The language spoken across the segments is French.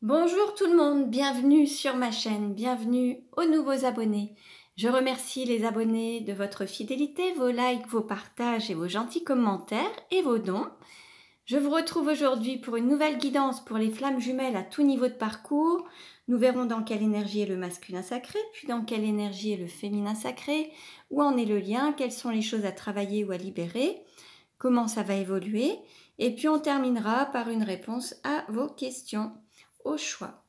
Bonjour tout le monde, bienvenue sur ma chaîne, bienvenue aux nouveaux abonnés. Je remercie les abonnés de votre fidélité, vos likes, vos partages et vos gentils commentaires et vos dons. Je vous retrouve aujourd'hui pour une nouvelle guidance pour les flammes jumelles à tout niveau de parcours. Nous verrons dans quelle énergie est le masculin sacré, puis dans quelle énergie est le féminin sacré, où en est le lien, quelles sont les choses à travailler ou à libérer, comment ça va évoluer, et puis on terminera par une réponse à vos questions au choix.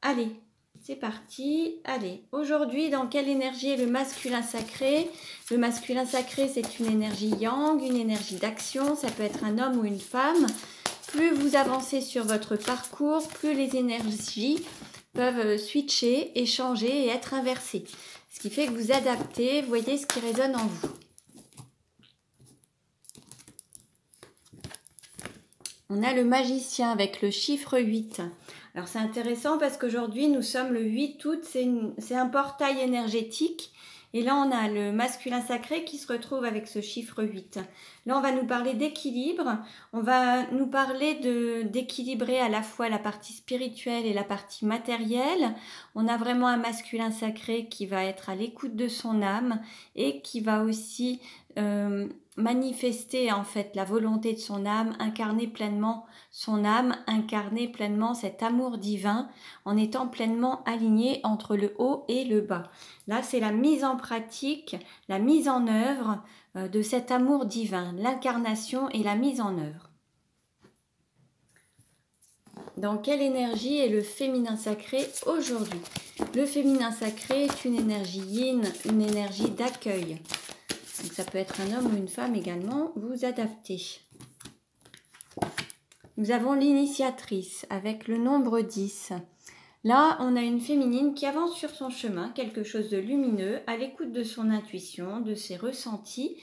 Allez, c'est parti. Allez, aujourd'hui, dans quelle énergie est le masculin sacré? Le masculin sacré, c'est une énergie yang, une énergie d'action. Ça peut être un homme ou une femme. Plus vous avancez sur votre parcours, plus les énergies peuvent switcher, échanger et être inversées. Ce qui fait que vous adaptez, vous voyez ce qui résonne en vous. On a le magicien avec le chiffre 8. Alors c'est intéressant parce qu'aujourd'hui nous sommes le 8 août, c'est un portail énergétique. Et là on a le masculin sacré qui se retrouve avec ce chiffre 8. Là on va nous parler d'équilibre, on va nous parler d'équilibrer à la fois la partie spirituelle et la partie matérielle. On a vraiment un masculin sacré qui va être à l'écoute de son âme et qui va aussi manifester en fait la volonté de son âme, incarner pleinement son âme, incarner pleinement cet amour divin en étant pleinement aligné entre le haut et le bas. Là, c'est la mise en pratique, la mise en œuvre de cet amour divin, l'incarnation et la mise en œuvre. Dans quelle énergie est le féminin sacré aujourd'hui? Le féminin sacré est une énergie yin, une énergie d'accueil. Donc ça peut être un homme ou une femme également, vous adaptez. Nous avons l'initiatrice avec le nombre 10. Là, on a une féminine qui avance sur son chemin, quelque chose de lumineux, à l'écoute de son intuition, de ses ressentis,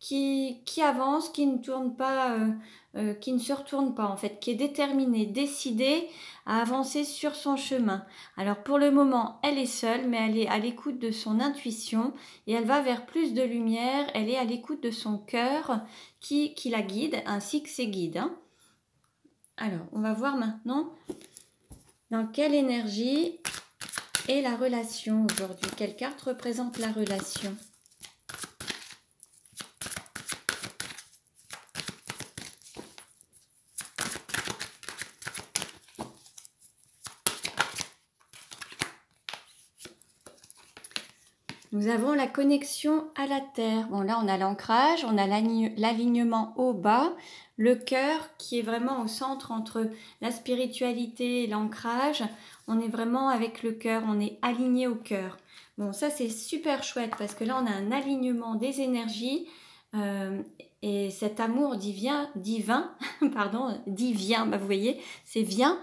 qui avance, qui ne tourne pas, qui ne se retourne pas en fait, qui est déterminée, décidée à avancer sur son chemin. Alors pour le moment, elle est seule, mais elle est à l'écoute de son intuition et elle va vers plus de lumière, elle est à l'écoute de son cœur qui la guide, ainsi que ses guides. Hein. Alors, on va voir maintenant dans quelle énergie est la relation aujourd'hui. Quelle carte représente la relation? Nous avons la connexion à la terre. Bon, là, on a l'ancrage, on a l'alignement haut-bas, le cœur qui est vraiment au centre entre la spiritualité et l'ancrage. On est vraiment avec le cœur, on est aligné au cœur. Bon, ça, c'est super chouette parce que là, on a un alignement des énergies et cet amour divin, pardon, divin, bah, vous voyez, c'est vient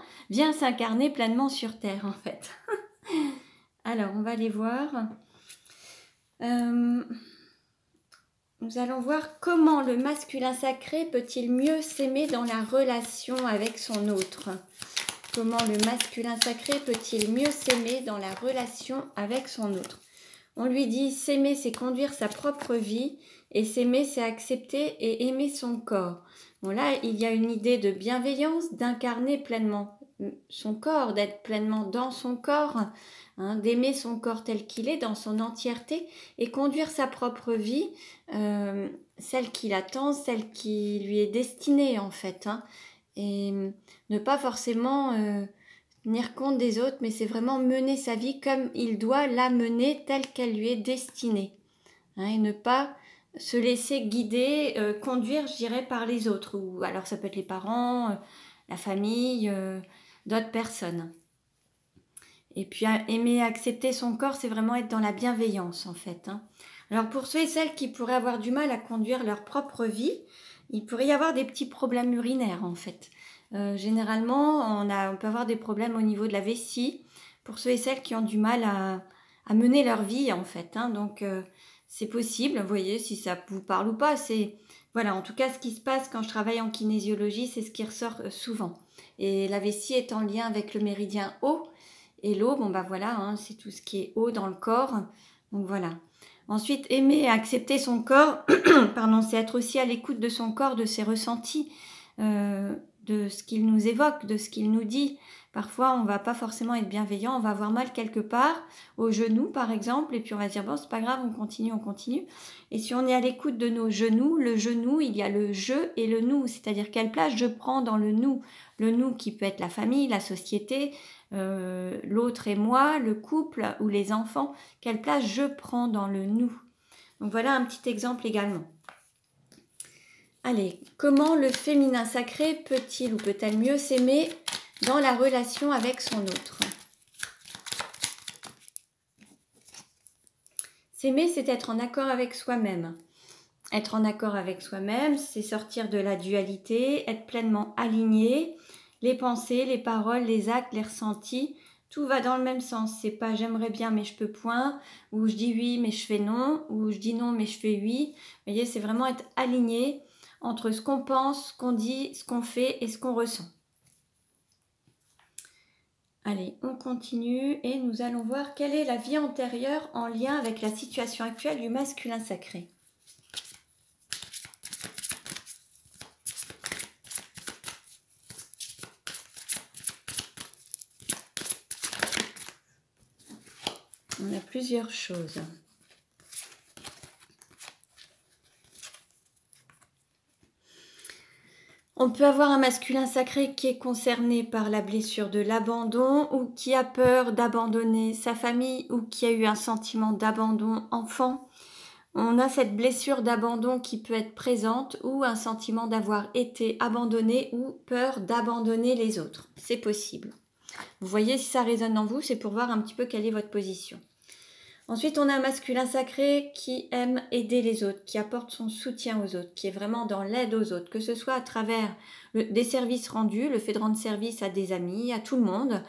s'incarner pleinement sur terre, en fait. Alors, on va aller voir. Nous allons voir comment le masculin sacré peut-il mieux s'aimer dans la relation avec son autre. Comment le masculin sacré peut-il mieux s'aimer dans la relation avec son autre. On lui dit s'aimer c'est conduire sa propre vie et s'aimer c'est accepter et aimer son corps. Bon là il y a une idée de bienveillance, d'incarner pleinement son corps, d'être pleinement dans son corps, hein, d'aimer son corps tel qu'il est, dans son entièreté, et conduire sa propre vie, celle qu'il attend, celle qui lui est destinée en fait, hein, et ne pas forcément tenir compte des autres, mais c'est vraiment mener sa vie comme il doit la mener telle qu'elle lui est destinée, hein, et ne pas se laisser guider, conduire, je dirais, par les autres, ou alors ça peut être les parents, la famille, d'autres personnes. Et puis aimer accepter son corps, c'est vraiment être dans la bienveillance en fait. Hein. Alors pour ceux et celles qui pourraient avoir du mal à conduire leur propre vie, il pourrait y avoir des petits problèmes urinaires en fait. Généralement, on peut avoir des problèmes au niveau de la vessie pour ceux et celles qui ont du mal à mener leur vie en fait. Hein. Donc c'est possible, vous voyez, si ça vous parle ou pas. Voilà, en tout cas, ce qui se passe quand je travaille en kinésiologie, c'est ce qui ressort souvent. Et la vessie est en lien avec le méridien haut. Et l'eau, bon bah voilà, hein, c'est tout ce qui est eau dans le corps. Donc voilà. Ensuite, aimer et accepter son corps, pardon, c'est être aussi à l'écoute de son corps, de ses ressentis, de ce qu'il nous évoque, de ce qu'il nous dit. Parfois, on ne va pas forcément être bienveillant, on va avoir mal quelque part, au genou par exemple, et puis on va se dire, bon, c'est pas grave, on continue, on continue. Et si on est à l'écoute de nos genoux, le genou, il y a le je et le nous, c'est-à-dire quelle place je prends dans le nous. Le nous qui peut être la famille, la société, l'autre et moi, le couple ou les enfants, quelle place je prends dans le nous. Donc voilà un petit exemple également. Allez, comment le féminin sacré peut-il ou peut-elle mieux s'aimer dans la relation avec son autre? S'aimer, c'est être en accord avec soi-même. Être en accord avec soi-même, c'est sortir de la dualité, être pleinement aligné. Les pensées, les paroles, les actes, les ressentis, tout va dans le même sens. C'est pas j'aimerais bien mais je peux point, ou je dis oui mais je fais non, ou je dis non mais je fais oui. Vous voyez, c'est vraiment être aligné entre ce qu'on pense, ce qu'on dit, ce qu'on fait et ce qu'on ressent. Allez, on continue et nous allons voir quelle est la vie antérieure en lien avec la situation actuelle du masculin sacré. On a plusieurs choses. On peut avoir un masculin sacré qui est concerné par la blessure de l'abandon ou qui a peur d'abandonner sa famille ou qui a eu un sentiment d'abandon enfant. On a cette blessure d'abandon qui peut être présente ou un sentiment d'avoir été abandonné ou peur d'abandonner les autres. C'est possible. Vous voyez, si ça résonne en vous, c'est pour voir un petit peu quelle est votre position. Ensuite, on a un masculin sacré qui aime aider les autres, qui apporte son soutien aux autres, qui est vraiment dans l'aide aux autres, que ce soit à travers des services rendus, le fait de rendre service à des amis, à tout le monde,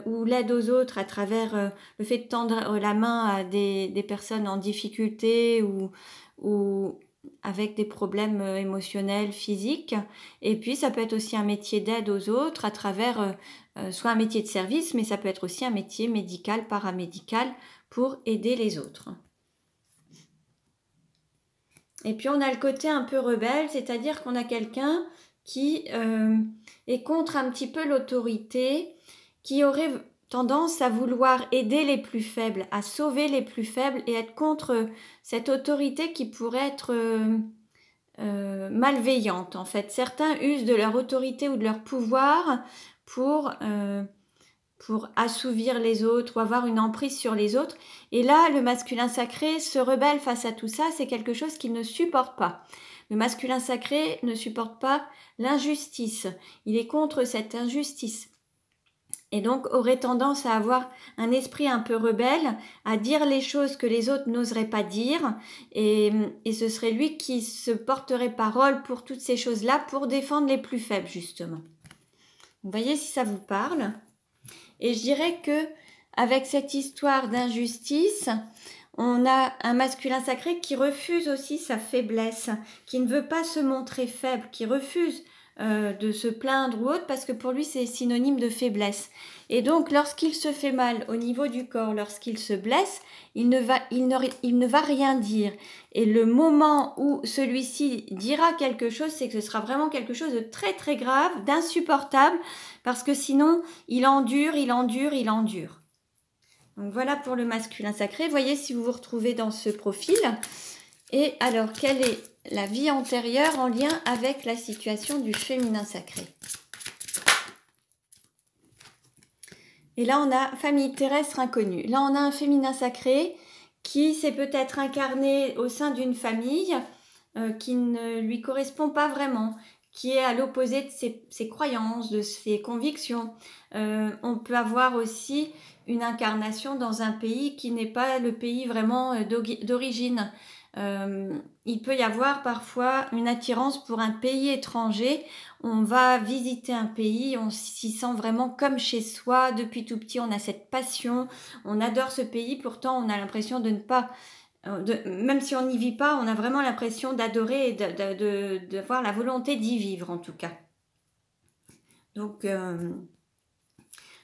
ou l'aide aux autres à travers le fait de tendre la main à des personnes en difficulté ou avec des problèmes émotionnels, physiques. Et puis, ça peut être aussi un métier d'aide aux autres à travers soit un métier de service, mais ça peut être aussi un métier médical, paramédical, pour aider les autres. Et puis on a le côté un peu rebelle, c'est-à-dire qu'on a quelqu'un qui est contre un petit peu l'autorité, qui aurait tendance à vouloir aider les plus faibles, à sauver les plus faibles et être contre cette autorité qui pourrait être malveillante en fait. Certains usent de leur autorité ou de leur pouvoir pour assouvir les autres ou avoir une emprise sur les autres. Et là, le masculin sacré se rebelle face à tout ça, c'est quelque chose qu'il ne supporte pas. Le masculin sacré ne supporte pas l'injustice. Il est contre cette injustice. Et donc aurait tendance à avoir un esprit un peu rebelle, à dire les choses que les autres n'oseraient pas dire. Et ce serait lui qui se porterait parole pour toutes ces choses-là, pour défendre les plus faibles, justement. Vous voyez si ça vous parle ? Et je dirais que avec cette histoire d'injustice, on a un masculin sacré qui refuse aussi sa faiblesse, qui ne veut pas se montrer faible, qui refuse de se plaindre ou autre, parce que pour lui c'est synonyme de faiblesse. Et donc lorsqu'il se fait mal au niveau du corps, lorsqu'il se blesse, il ne va rien dire. Et le moment où celui-ci dira quelque chose, c'est que ce sera vraiment quelque chose de très très grave, d'insupportable, parce que sinon il endure. Donc voilà pour le masculin sacré. Voyez si vous vous retrouvez dans ce profil. Et alors, quelle est la vie antérieure en lien avec la situation du féminin sacré? Et là, on a famille terrestre inconnue. Là, on a un féminin sacré qui s'est peut-être incarné au sein d'une famille qui ne lui correspond pas vraiment, qui est à l'opposé de ses croyances, de ses convictions. On peut avoir aussi une incarnation dans un pays qui n'est pas le pays vraiment d'origine. Il peut y avoir parfois une attirance pour un pays étranger. On va visiter un pays, on s'y sent vraiment comme chez soi. Depuis tout petit, on a cette passion, on adore ce pays. Pourtant, on a l'impression de ne pas... même si on n'y vit pas, on a vraiment l'impression d'adorer et d'avoir la volonté d'y vivre en tout cas. Donc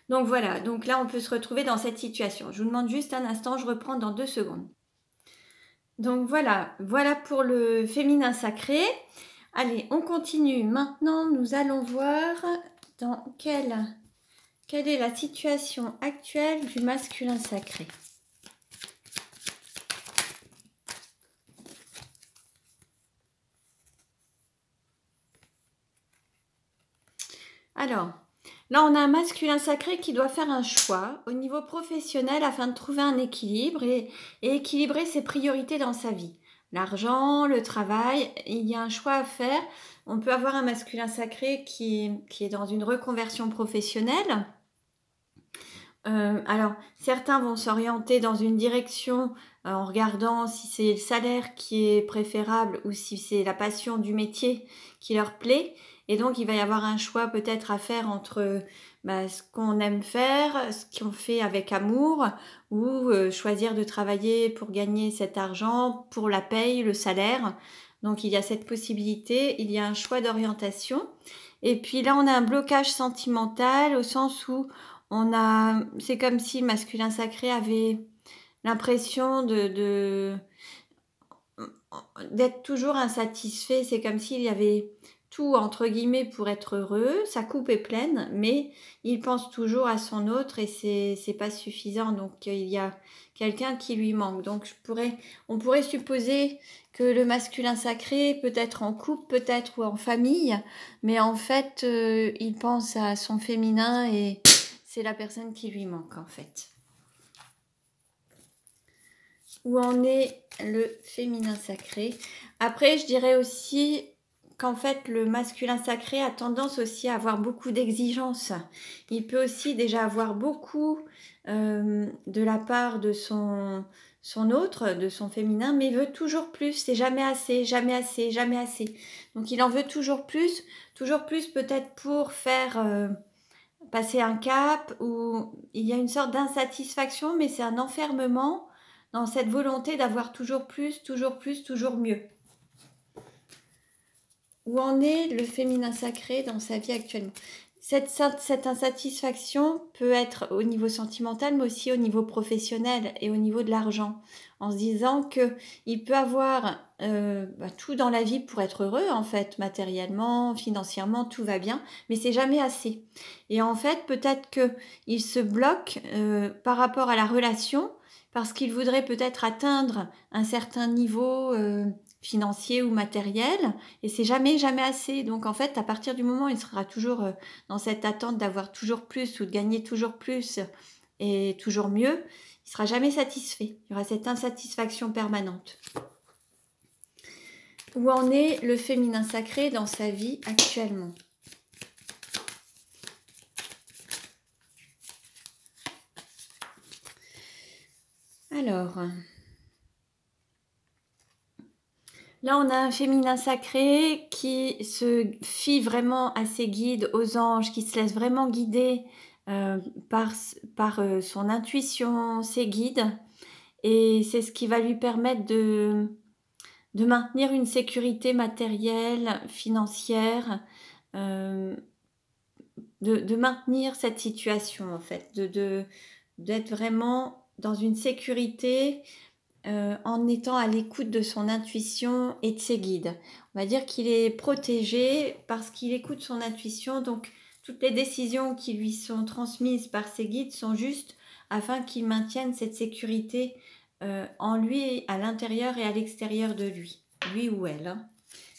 voilà, donc là on peut se retrouver dans cette situation. Je vous demande juste un instant, je reprends dans 2 secondes. Donc voilà pour le féminin sacré. Allez, on continue. Maintenant, nous allons voir dans quelle Quelle est la situation actuelle du masculin sacré? Alors, là, on a un masculin sacré qui doit faire un choix au niveau professionnel afin de trouver un équilibre et équilibrer ses priorités dans sa vie. L'argent, le travail, il y a un choix à faire. On peut avoir un masculin sacré qui est dans une reconversion professionnelle. Alors, certains vont s'orienter dans une direction en regardant si c'est le salaire qui est préférable ou si c'est la passion du métier qui leur plaît. Et donc, il va y avoir un choix peut-être à faire entre ce qu'on aime faire, ce qu'on fait avec amour, ou choisir de travailler pour gagner cet argent, pour la paye, le salaire. Donc, il y a cette possibilité, il y a un choix d'orientation. Et puis là, on a un blocage sentimental au sens où c'est comme si le masculin sacré avait l'impression d'être toujours insatisfait. C'est comme s'il y avait tout entre guillemets pour être heureux. Sa coupe est pleine, mais il pense toujours à son autre et c'est pas suffisant. Donc il y a quelqu'un qui lui manque. Donc on pourrait supposer que le masculin sacré peut être en couple, peut-être ou en famille, mais en fait il pense à son féminin et c'est la personne qui lui manque en fait. Où en est le féminin sacré? Après, je dirais aussi qu'en fait, le masculin sacré a tendance aussi à avoir beaucoup d'exigences. Il peut aussi déjà avoir beaucoup de la part de son autre, de son féminin, mais il veut toujours plus. C'est jamais assez, jamais assez, jamais assez. Donc, il en veut toujours plus peut-être pour faire passer un cap où il y a une sorte d'insatisfaction, mais c'est un enfermement dans cette volonté d'avoir toujours plus, toujours plus, toujours mieux. Où en est le féminin sacré dans sa vie actuellement? Cette insatisfaction peut être au niveau sentimental, mais aussi au niveau professionnel et au niveau de l'argent. En se disant qu'il peut avoir tout dans la vie pour être heureux, en fait, matériellement, financièrement, tout va bien, mais c'est jamais assez. Et en fait, peut-être qu'il se bloque par rapport à la relation, parce qu'il voudrait peut-être atteindre un certain niveau financier ou matériel, et c'est jamais, jamais assez. Donc en fait, à partir du moment où il sera toujours dans cette attente d'avoir toujours plus ou de gagner toujours plus et toujours mieux, il sera jamais satisfait. Il y aura cette insatisfaction permanente. Où en est le féminin sacré dans sa vie actuellement? Alors, là, on a un féminin sacré qui se fie vraiment à ses guides, aux anges, qui se laisse vraiment guider par son intuition, ses guides. Et c'est ce qui va lui permettre de maintenir une sécurité matérielle, financière, de maintenir cette situation en fait, d'être vraiment dans une sécurité en étant à l'écoute de son intuition et de ses guides. On va dire qu'il est protégé parce qu'il écoute son intuition, donc toutes les décisions qui lui sont transmises par ses guides sont justes afin qu'il maintienne cette sécurité en lui, à l'intérieur et à l'extérieur de lui ou elle. Hein.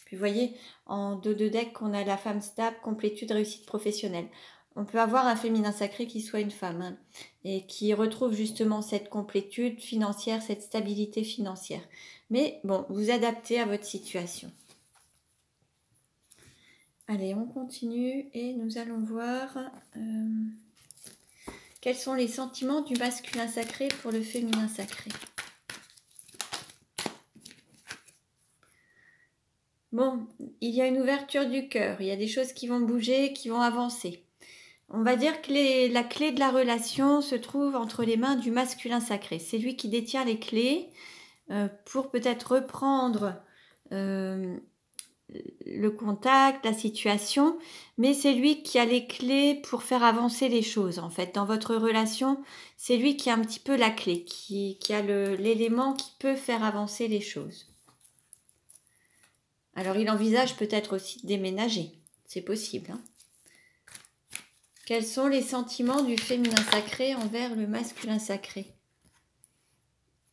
Puis vous voyez, en dos de deck, on a la femme stable, complétude, réussite professionnelle. On peut avoir un féminin sacré qui soit une femme hein, et qui retrouve justement cette complétude financière, cette stabilité financière. Mais bon, vous adaptez à votre situation. Allez, on continue et nous allons voir quels sont les sentiments du masculin sacré pour le féminin sacré. Bon, il y a une ouverture du cœur, il y a des choses qui vont bouger, qui vont avancer. On va dire que la clé de la relation se trouve entre les mains du masculin sacré. C'est lui qui détient les clés pour peut-être reprendre le contact, la situation, mais c'est lui qui a les clés pour faire avancer les choses. En fait, dans votre relation, c'est lui qui a un petit peu la clé, qui a l'élément qui peut faire avancer les choses. Alors, il envisage peut-être aussi de déménager. C'est possible, hein. Quels sont les sentiments du féminin sacré envers le masculin sacré?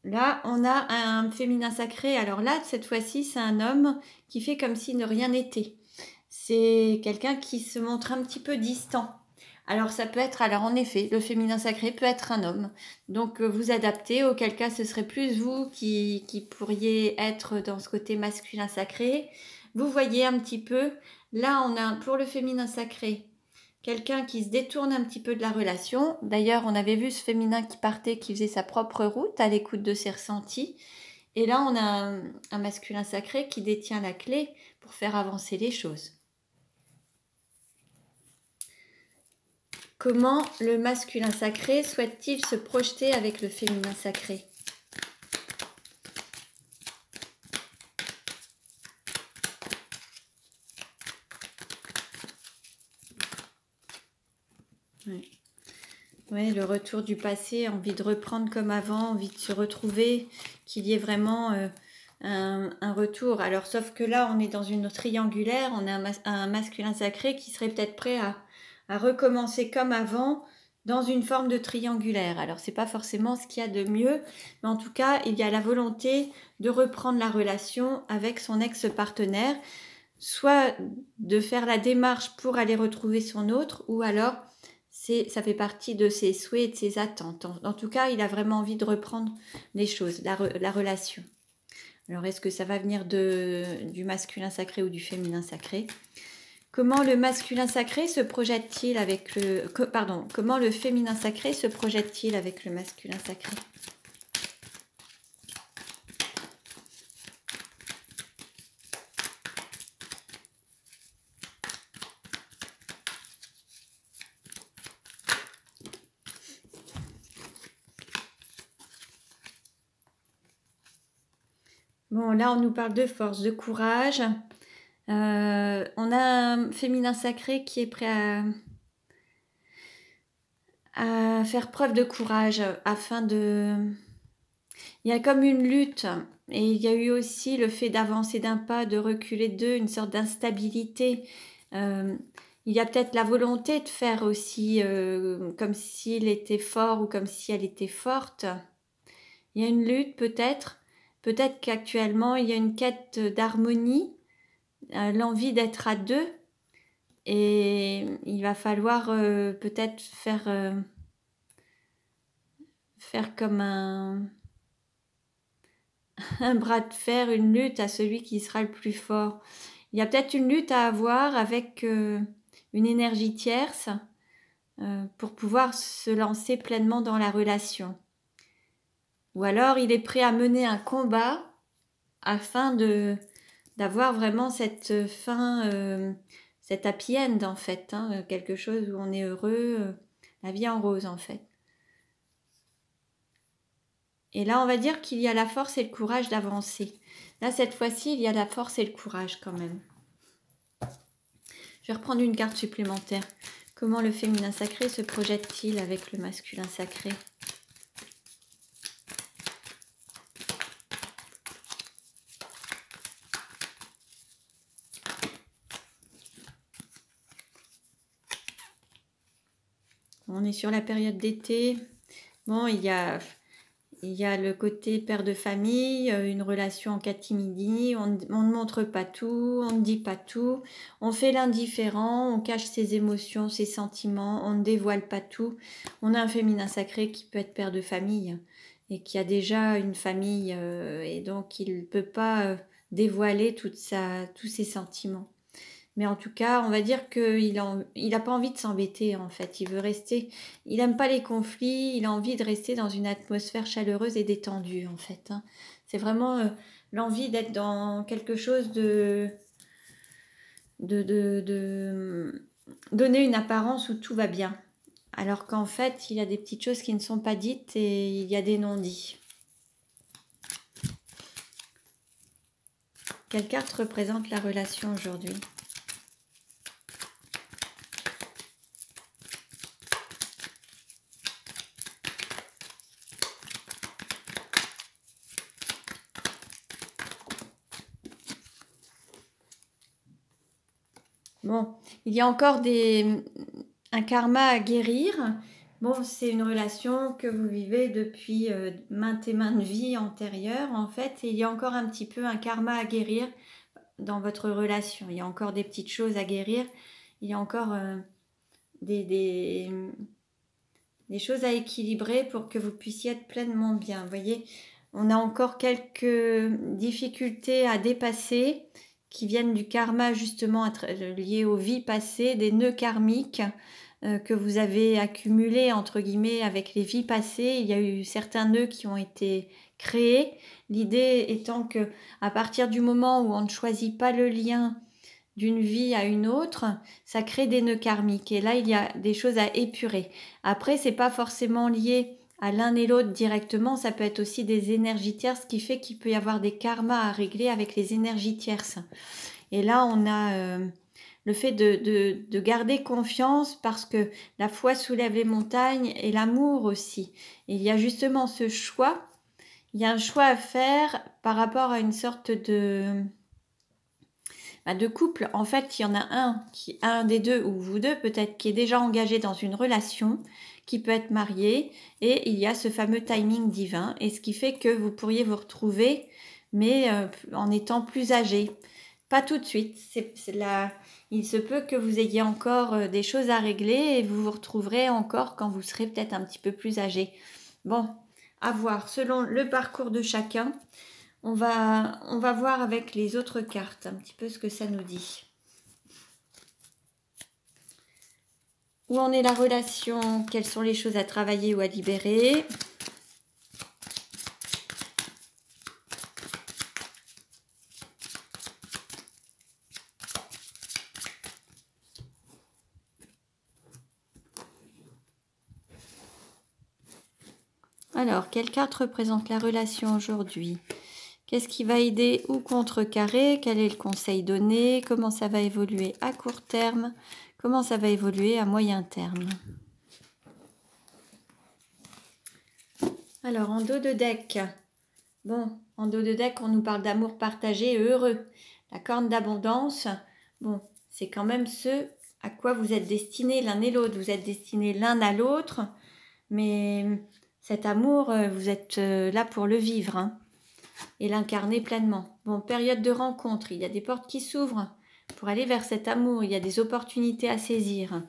Là, on a un féminin sacré. Alors là, cette fois-ci, c'est un homme qui fait comme si de rien n'était. C'est quelqu'un qui se montre un petit peu distant. Alors ça peut être, alors en effet, le féminin sacré peut être un homme. Donc vous adaptez, auquel cas ce serait plus vous qui pourriez être dans ce côté masculin sacré. Vous voyez un petit peu, là on a pour le féminin sacré, quelqu'un qui se détourne un petit peu de la relation. D'ailleurs, on avait vu ce féminin qui partait, qui faisait sa propre route à l'écoute de ses ressentis. Et là, on a un masculin sacré qui détient la clé pour faire avancer les choses. Comment le masculin sacré souhaite-t-il se projeter avec le féminin sacré? Oui, le retour du passé, envie de reprendre comme avant, envie de se retrouver, qu'il y ait vraiment un retour. Alors, sauf que là, on est dans une triangulaire, on a un masculin sacré qui serait peut-être prêt à recommencer comme avant dans une forme de triangulaire. Alors, c'est pas forcément ce qu'il y a de mieux, mais en tout cas, il y a la volonté de reprendre la relation avec son ex-partenaire, soit de faire la démarche pour aller retrouver son autre, ou alors ça fait partie de ses souhaits et de ses attentes. En tout cas, il a vraiment envie de reprendre les choses, la relation. Alors, est-ce que ça va venir du masculin sacré ou du féminin sacré? Comment le masculin sacré se projette-t-il avec le... Pardon, comment le féminin sacré se projette-t-il avec le masculin sacré? Bon, là, on nous parle de force, de courage. On a un féminin sacré qui est prêt à faire preuve de courage afin de... Il y a comme une lutte et il y a eu aussi le fait d'avancer d'un pas, de reculer de deux, une sorte d'instabilité. Il y a peut-être la volonté de faire aussi comme s'il était fort ou comme si elle était forte. Il y a une lutte peut-être. Peut-être qu'actuellement il y a une quête d'harmonie, l'envie d'être à deux. Et il va falloir peut-être faire comme un bras de fer, une lutte à celui qui sera le plus fort. Il y a peut-être une lutte à avoir avec une énergie tierce pour pouvoir se lancer pleinement dans la relation. Ou alors il est prêt à mener un combat afin d'avoir vraiment cette fin, cet happy end en fait, hein, quelque chose où on est heureux, la vie en rose en fait. Et là, on va dire qu'il y a la force et le courage d'avancer. Là, cette fois-ci, il y a la force et le courage quand même. Je vais reprendre une carte supplémentaire. Comment le féminin sacré se projette-t-il avec le masculin sacré? On est sur la période d'été. Bon, il y a le côté père de famille, une relation en catimini, on ne montre pas tout, on ne dit pas tout, on fait l'indifférent, on cache ses émotions, ses sentiments, on ne dévoile pas tout. On a un féminin sacré qui peut être père de famille et qui a déjà une famille et donc il ne peut pas dévoiler tous ses sentiments. Mais en tout cas, on va dire qu'il n'a pas envie de s'embêter en fait. Il veut rester, il n'aime pas les conflits, il a envie de rester dans une atmosphère chaleureuse et détendue en fait. Hein. C'est vraiment l'envie d'être dans quelque chose de donner une apparence où tout va bien. Alors qu'en fait, il y a des petites choses qui ne sont pas dites et il y a des non-dits. Quelle carte représente la relation aujourd'hui ? Bon, il y a encore un karma à guérir. Bon, c'est une relation que vous vivez depuis maintes et maintes vies antérieures, en fait. Et il y a encore un petit peu un karma à guérir dans votre relation. Il y a encore des petites choses à guérir. Il y a encore des choses à équilibrer pour que vous puissiez être pleinement bien. Vous voyez, on a encore quelques difficultés à dépasser qui viennent du karma justement lié aux vies passées, des nœuds karmiques que vous avez accumulés entre guillemets avec les vies passées. Il y a eu certains nœuds qui ont été créés. L'idée étant que à partir du moment où on ne choisit pas le lien d'une vie à une autre, ça crée des nœuds karmiques. Et là, il y a des choses à épurer. Après, c'est pas forcément lié à l'un et l'autre directement. Ça peut être aussi des énergies tierces, ce qui fait qu'il peut y avoir des karmas à régler avec les énergies tierces. Et là, on a le fait de garder confiance parce que la foi soulève les montagnes et l'amour aussi. Et il y a justement ce choix. Il y a un choix à faire par rapport à une sorte de couple. En fait, il y en a un des deux, ou vous deux peut-être, qui est déjà engagé dans une relation, qui peut être marié, et il y a ce fameux timing divin, et ce qui fait que vous pourriez vous retrouver, mais en étant plus âgé. Pas tout de suite. Il se peut que vous ayez encore des choses à régler, et vous vous retrouverez encore quand vous serez peut-être un petit peu plus âgé. Bon, à voir, selon le parcours de chacun. On va voir avec les autres cartes un petit peu ce que ça nous dit. Où en est la relation? Quelles sont les choses à travailler ou à libérer? Alors, quelle carte représente la relation aujourd'hui? Qu'est-ce qui va aider ou contrecarrer? Quel est le conseil donné? Comment ça va évoluer à court terme? Comment ça va évoluer à moyen terme? Alors, en dos de deck, bon, en dos de deck, on nous parle d'amour partagé et heureux. La corne d'abondance, bon, c'est quand même ce à quoi vous êtes destinés l'un et l'autre. Vous êtes destinés l'un à l'autre, mais cet amour, vous êtes là pour le vivre, hein, et l'incarner pleinement. Bon, période de rencontre, il y a des portes qui s'ouvrent pour aller vers cet amour, il y a des opportunités à saisir.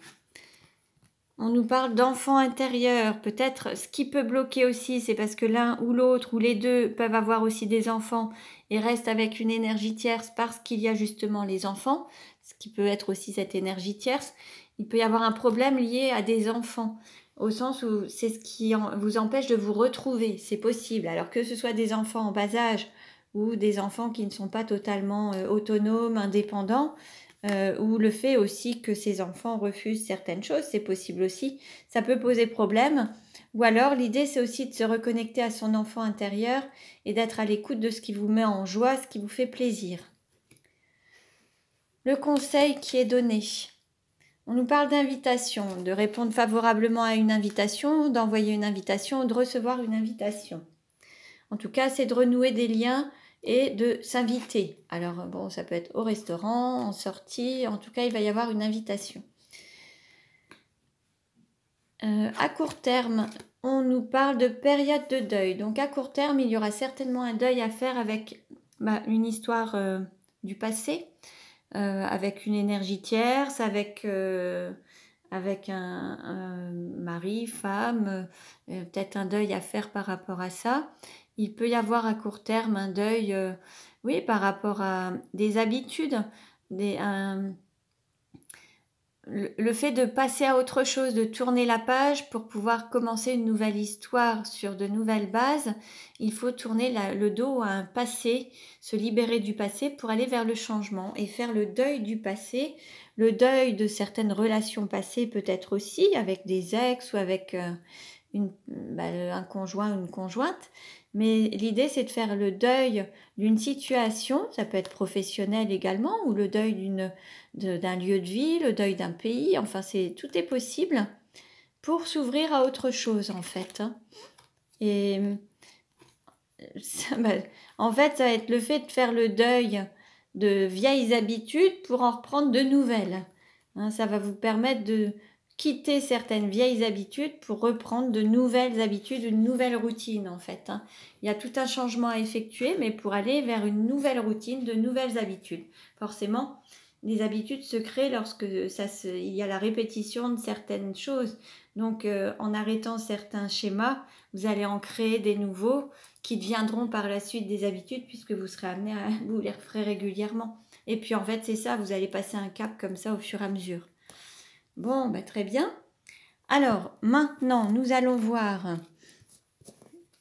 On nous parle d'enfant intérieur, peut-être ce qui peut bloquer aussi, c'est parce que l'un ou l'autre ou les deux peuvent avoir aussi des enfants et restent avec une énergie tierce parce qu'il y a justement les enfants, ce qui peut être aussi cette énergie tierce. Il peut y avoir un problème lié à des enfants, au sens où c'est ce qui vous empêche de vous retrouver, c'est possible. Alors que ce soit des enfants en bas âge ou des enfants qui ne sont pas totalement autonomes, indépendants, ou le fait aussi que ces enfants refusent certaines choses, c'est possible aussi. Ça peut poser problème. Ou alors l'idée c'est aussi de se reconnecter à son enfant intérieur et d'être à l'écoute de ce qui vous met en joie, ce qui vous fait plaisir. Le conseil qui est donné. On nous parle d'invitation, de répondre favorablement à une invitation, d'envoyer une invitation, de recevoir une invitation. En tout cas, c'est de renouer des liens et de s'inviter. Alors, bon, ça peut être au restaurant, en sortie, en tout cas, il va y avoir une invitation. À court terme, on nous parle de période de deuil. Donc, à court terme, il y aura certainement un deuil à faire avec une histoire du passé, avec une énergie tierce, avec un mari, femme, peut-être un deuil à faire par rapport à ça. Il peut y avoir à court terme un deuil, oui, par rapport à des habitudes, le fait de passer à autre chose, de tourner la page pour pouvoir commencer une nouvelle histoire sur de nouvelles bases. Il faut tourner le dos à un passé, se libérer du passé pour aller vers le changement et faire le deuil du passé, le deuil de certaines relations passées peut-être aussi avec des ex ou avec un conjoint ou une conjointe. Mais l'idée, c'est de faire le deuil d'une situation, ça peut être professionnel également, ou le deuil d'un lieu de vie, le deuil d'un pays, enfin, tout est possible pour s'ouvrir à autre chose, en fait. Et en fait, ça va être le fait de faire le deuil de vieilles habitudes pour en reprendre de nouvelles. Ça va vous permettre quitter certaines vieilles habitudes pour reprendre de nouvelles habitudes, une nouvelle routine en fait. Il y a tout un changement à effectuer, mais pour aller vers une nouvelle routine, de nouvelles habitudes. Forcément, les habitudes se créent lorsque il y a la répétition de certaines choses. Donc, en arrêtant certains schémas, vous allez en créer des nouveaux qui deviendront par la suite des habitudes puisque vous serez amené à vous les refaire régulièrement. Et puis, en fait, c'est ça, vous allez passer un cap comme ça au fur et à mesure. Bon, très bien. Alors, maintenant, nous allons voir...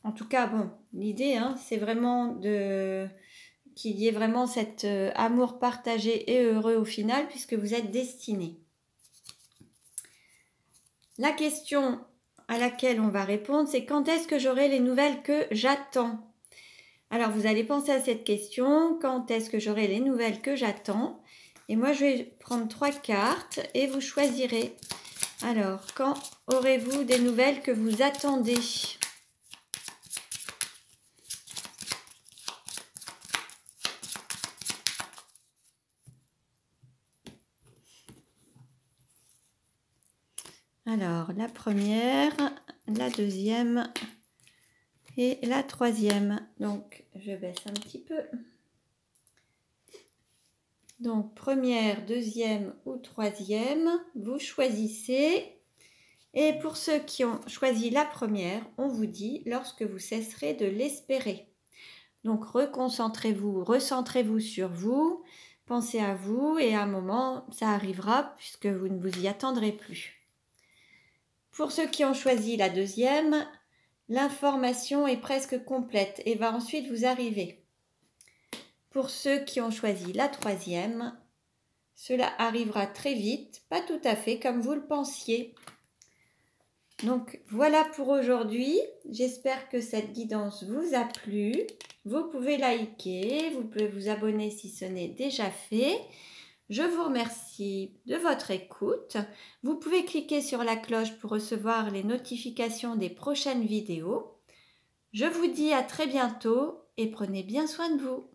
En tout cas, bon, l'idée, c'est vraiment qu'il y ait vraiment cet amour partagé et heureux au final, puisque vous êtes destinés. La question à laquelle on va répondre, c'est quand est-ce que j'aurai les nouvelles que j'attends? Alors, vous allez penser à cette question, quand est-ce que j'aurai les nouvelles que j'attends? Et moi, je vais prendre 3 cartes et vous choisirez. Alors, quand aurez-vous des nouvelles que vous attendez? Alors, la première, la deuxième et la troisième. Donc, je baisse un petit peu. Donc, première, deuxième ou troisième, vous choisissez. Et pour ceux qui ont choisi la première, on vous dit lorsque vous cesserez de l'espérer. Donc, reconcentrez-vous, recentrez-vous sur vous, pensez à vous et à un moment, ça arrivera puisque vous ne vous y attendrez plus. Pour ceux qui ont choisi la deuxième, l'information est presque complète et va ensuite vous arriver. Pour ceux qui ont choisi la troisième, cela arrivera très vite, pas tout à fait comme vous le pensiez. Donc voilà pour aujourd'hui, j'espère que cette guidance vous a plu. Vous pouvez liker, vous pouvez vous abonner si ce n'est déjà fait. Je vous remercie de votre écoute. Vous pouvez cliquer sur la cloche pour recevoir les notifications des prochaines vidéos. Je vous dis à très bientôt et prenez bien soin de vous.